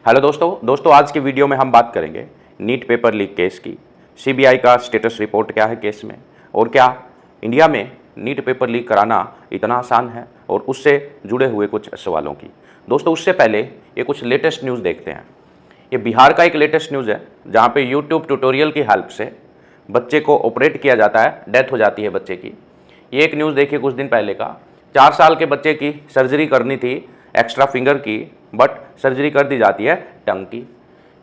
Hello दोस्तों आज की वीडियो में हम बात करेंगे नीट पेपर लीक केस की। सीबीआई का स्टेटस रिपोर्ट क्या है केस में, और क्या इंडिया में नीट पेपर लीक कराना इतना आसान है, और उससे जुड़े हुए कुछ सवालों की। दोस्तों उससे पहले ये कुछ लेटेस्ट न्यूज़ देखते हैं। ये बिहार का एक लेटेस्ट न्यूज़ है जहाँ पे यूट्यूब ट्यूटोरियल की हेल्प से बच्चे को ऑपरेट किया जाता है, डेथ हो जाती है बच्चे की। ये एक न्यूज़ देखिए कुछ दिन पहले का, 4 साल के बच्चे की सर्जरी करनी थी एक्स्ट्रा फिंगर की, बट सर्जरी कर दी जाती है टंग की।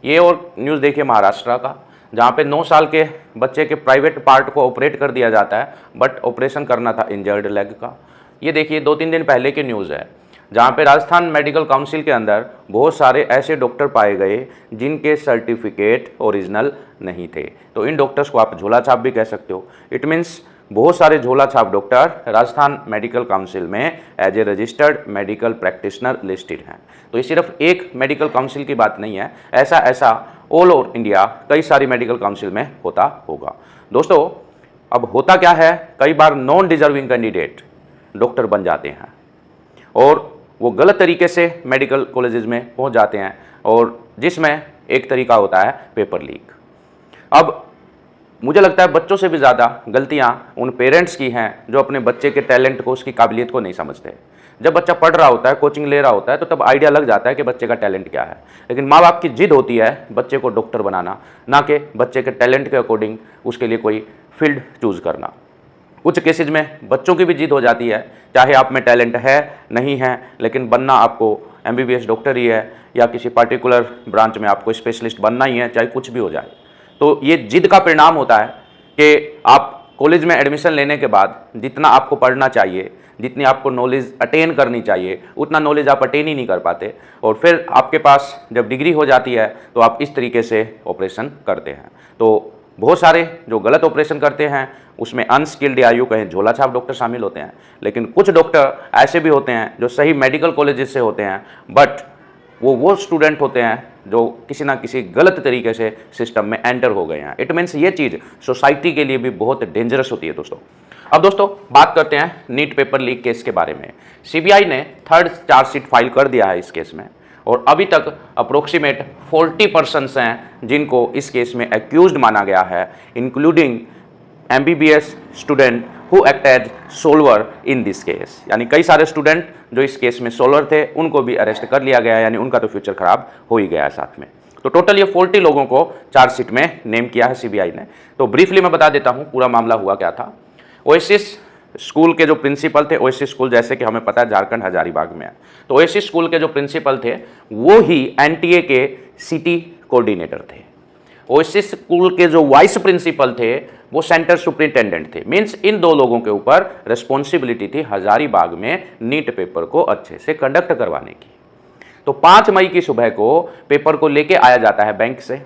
ये और न्यूज़ देखिए महाराष्ट्र का, जहाँ पे 9 साल के बच्चे के प्राइवेट पार्ट को ऑपरेट कर दिया जाता है, बट ऑपरेशन करना था इंजर्ड लेग का। ये देखिए 2-3 दिन पहले की न्यूज़ है, जहाँ पे राजस्थान मेडिकल काउंसिल के अंदर बहुत सारे ऐसे डॉक्टर पाए गए जिनके सर्टिफिकेट ओरिजिनल नहीं थे। तो इन डॉक्टर्स को आप झोला छाप भी कह सकते हो। इट मीन्स बहुत सारे झोला छाप डॉक्टर राजस्थान मेडिकल काउंसिल में as a registered medical practitioner listed हैं। तो ये सिर्फ एक मेडिकल काउंसिल की बात नहीं है, ऐसा ऑल ओवर इंडिया कई सारी मेडिकल काउंसिल में होता होगा। दोस्तों अब होता क्या है, कई बार नॉन डिजर्विंग कैंडिडेट डॉक्टर बन जाते हैं और वो गलत तरीके से मेडिकल कॉलेजेस में पहुंच जाते हैं, और जिसमें एक तरीका होता है पेपर लीक। अब मुझे लगता है बच्चों से भी ज़्यादा गलतियां उन पेरेंट्स की हैं जो अपने बच्चे के टैलेंट को, उसकी काबिलियत को नहीं समझते। जब बच्चा पढ़ रहा होता है, कोचिंग ले रहा होता है, तो तब आइडिया लग जाता है कि बच्चे का टैलेंट क्या है। लेकिन माँ बाप की जिद होती है बच्चे को डॉक्टर बनाना, ना कि बच्चे के टैलेंट के अकॉर्डिंग उसके लिए कोई फील्ड चूज़ करना। कुछ केसेज में बच्चों की भी जिद हो जाती है, चाहे आप में टैलेंट है नहीं है, लेकिन बनना आपको MBBS डॉक्टर ही है, या किसी पार्टिकुलर ब्रांच में आपको स्पेशलिस्ट बनना ही है, चाहे कुछ भी हो जाए। तो ये जिद का परिणाम होता है कि आप कॉलेज में एडमिशन लेने के बाद जितना आपको पढ़ना चाहिए, जितनी आपको नॉलेज अटेन करनी चाहिए, उतना नॉलेज आप अटेन ही नहीं कर पाते, और फिर आपके पास जब डिग्री हो जाती है तो आप इस तरीके से ऑपरेशन करते हैं। तो बहुत सारे जो गलत ऑपरेशन करते हैं उसमें अनस्किल्ड या यूँ कहें झोला छाप डॉक्टर शामिल होते हैं, लेकिन कुछ डॉक्टर ऐसे भी होते हैं जो सही मेडिकल कॉलेजेस से होते हैं, बट वो स्टूडेंट होते हैं जो किसी ना किसी गलत तरीके से सिस्टम में एंटर हो गए हैं। इट मीन्स ये चीज़ सोसाइटी के लिए भी बहुत डेंजरस होती है दोस्तों। अब दोस्तों बात करते हैं नीट पेपर लीक केस के बारे में। सीबीआई ने 3rd चार्जशीट फाइल कर दिया है इस केस में, और अभी तक अप्रोक्सीमेट 40 पर्सन्स हैं जिनको इस केस में एक्यूज्ड माना गया है, including MBBS student who act as solver in this case. यानी कई सारे स्टूडेंट जो इस केस में सोल्वर थे उनको भी अरेस्ट कर लिया गया है, यानी उनका तो फ्यूचर खराब हो ही गया है साथ में। तो टोटल ये 40 लोगों को चार्जशीट में नेम किया है सीबीआई ने। तो ब्रीफली मैं बता देता हूँ पूरा मामला हुआ क्या था। ओएसिस स्कूल के जो प्रिंसिपल थे, ओएसिस स्कूल जैसे कि हमें पता है झारखंड हजारीबाग में है, तो ओएसिस स्कूल के जो प्रिंसिपल थे वो ही NTA के सिटी कोऑर्डिनेटर थे। ओएसिस स्कूल के जो वाइस प्रिंसिपल थे वो सेंटर सुपरिंटेंडेंट थे। मीन्स इन 2 लोगों के ऊपर रिस्पॉन्सिबिलिटी थी हजारीबाग में नीट पेपर को अच्छे से कंडक्ट करवाने की। तो 5 मई की सुबह को पेपर को लेके आया जाता है बैंक से।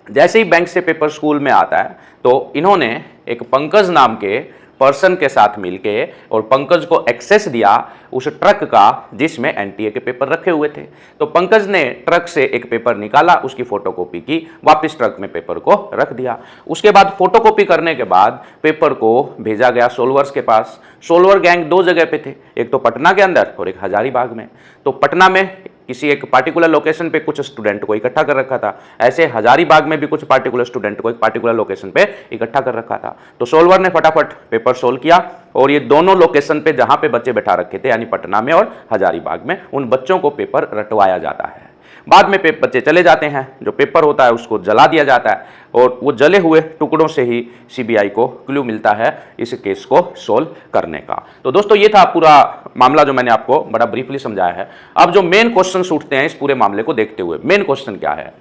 जैसे ही बैंक से पेपर स्कूल में आता है तो इन्होंने एक पंकज नाम के पर्सन के साथ मिलके और पंकज को एक्सेस दिया उस ट्रक का जिसमें NTA के पेपर रखे हुए थे। तो पंकज ने ट्रक से एक पेपर निकाला, उसकी फोटोकॉपी की, वापस ट्रक में पेपर को रख दिया। उसके बाद फोटोकॉपी करने के बाद पेपर को भेजा गया सोल्वर्स के पास। सोल्वर गैंग 2 जगह पे थे, एक तो पटना के अंदर और एक हजारीबाग में। तो पटना में किसी एक पार्टिकुलर लोकेशन पे कुछ स्टूडेंट को इकट्ठा कर रखा था, ऐसे हजारीबाग में भी कुछ पार्टिकुलर स्टूडेंट को एक पार्टिकुलर लोकेशन पे इकट्ठा कर रखा था। तो सोल्वर ने फटाफट पेपर सोल्व किया, और ये दोनों लोकेशन पे जहां पे बच्चे बैठा रखे थे, यानी पटना में और हजारीबाग में, उन बच्चों को पेपर रटवाया जाता है। बाद में बच्चे चले जाते हैं, जो पेपर होता है उसको जला दिया जाता है, और वो जले हुए टुकड़ों से ही सीबीआई को क्लू मिलता है इस केस को सोल्व करने का। तो दोस्तों ये था पूरा मामला जो मैंने आपको बड़ा ब्रीफली समझाया है। अब जो मेन क्वेश्चन उठते हैं इस पूरे मामले को देखते हुए, मेन क्वेश्चन क्या है,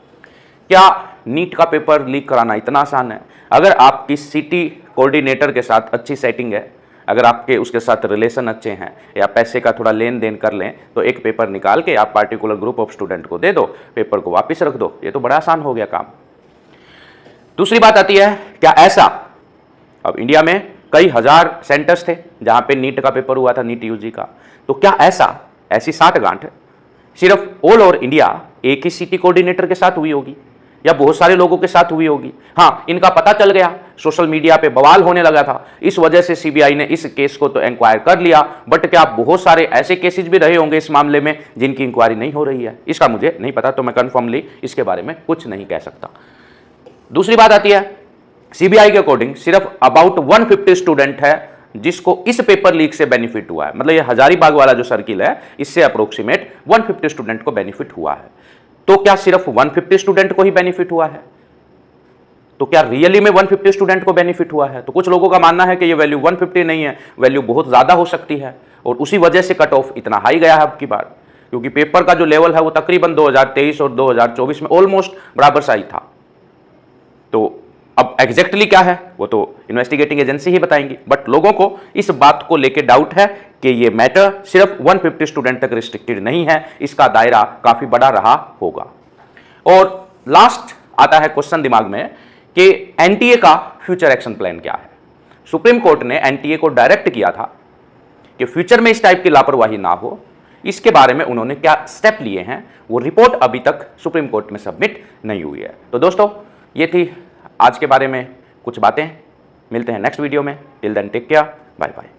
क्या नीट का पेपर लीक कराना इतना आसान है? अगर आपकी सिटी कोऑर्डिनेटर के साथ अच्छी सेटिंग है, अगर आपके उसके साथ रिलेशन अच्छे हैं, या पैसे का थोड़ा लेन देन कर लें, तो एक पेपर निकाल के आप पार्टिकुलर ग्रुप ऑफ स्टूडेंट को दे दो, पेपर को वापस रख दो, ये तो बड़ा आसान हो गया काम। दूसरी बात आती है, क्या ऐसा अब इंडिया में कई हजार सेंटर्स थे जहां पे नीट का पेपर हुआ था, नीट यूजी का, तो क्या ऐसी साठगांठ सिर्फ ऑल ओवर इंडिया एक ही सिटी कोऑर्डिनेटर के साथ हुई होगी, या बहुत सारे लोगों के साथ हुई होगी? हाँ, इनका पता चल गया सोशल मीडिया पे बवाल होने लगा था। इस वजह से सीबीआई ने इस केस को तो इंक्वायर कर लिया, बट क्या बहुत सारे ऐसे केसेस भी रहे होंगे इस मामले में जिनकी इंक्वायरी नहीं हो रही है, इसका मुझे नहीं पता, तो मैं कंफर्मली इसके बारे में कुछ नहीं कह सकता। दूसरी बात आती है, सीबीआई के अकॉर्डिंग सिर्फ अबाउट 150 स्टूडेंट है जिसको इस पेपर लीक से बेनिफिट हुआ है। मतलब ये हजारीबाग वाला जो सर्किल है, इससे अप्रोक्सीमेट 150 स्टूडेंट को बेनिफिट हुआ है। तो क्या सिर्फ 150 स्टूडेंट को ही बेनिफिट हुआ है? तो क्या रियली में 150 स्टूडेंट को बेनिफिट हुआ है? तो कुछ लोगों का मानना है कि ये वैल्यू 150 नहीं है, वैल्यू बहुत ज्यादा हो सकती है, और उसी वजह से कट ऑफ इतना हाई गया है अब की बार, क्योंकि पेपर का जो लेवल है वो तकरीबन 2023 और 2024 में ऑलमोस्ट बराबर सा ही था। तो अब एग्जैक्टली क्या है वो तो इन्वेस्टिगेटिंग एजेंसी ही बताएंगी, बट लोगों को इस बात को लेकर डाउट है कि ये मैटर सिर्फ 150 स्टूडेंट तक रिस्ट्रिक्टेड नहीं है, इसका दायरा काफी बड़ा रहा होगा। और लास्ट आता है क्वेश्चन दिमाग में कि एनटीए का फ्यूचर एक्शन प्लान क्या है। सुप्रीम कोर्ट ने एनटीए को डायरेक्ट किया था कि फ्यूचर में इस टाइप की लापरवाही ना हो, इसके बारे में उन्होंने क्या स्टेप लिए हैं, वो रिपोर्ट अभी तक सुप्रीम कोर्ट में सबमिट नहीं हुई है। तो दोस्तों, ये थी आज के बारे में कुछ बातें। मिलते हैं नेक्स्ट वीडियो में। Till then take care, bye bye.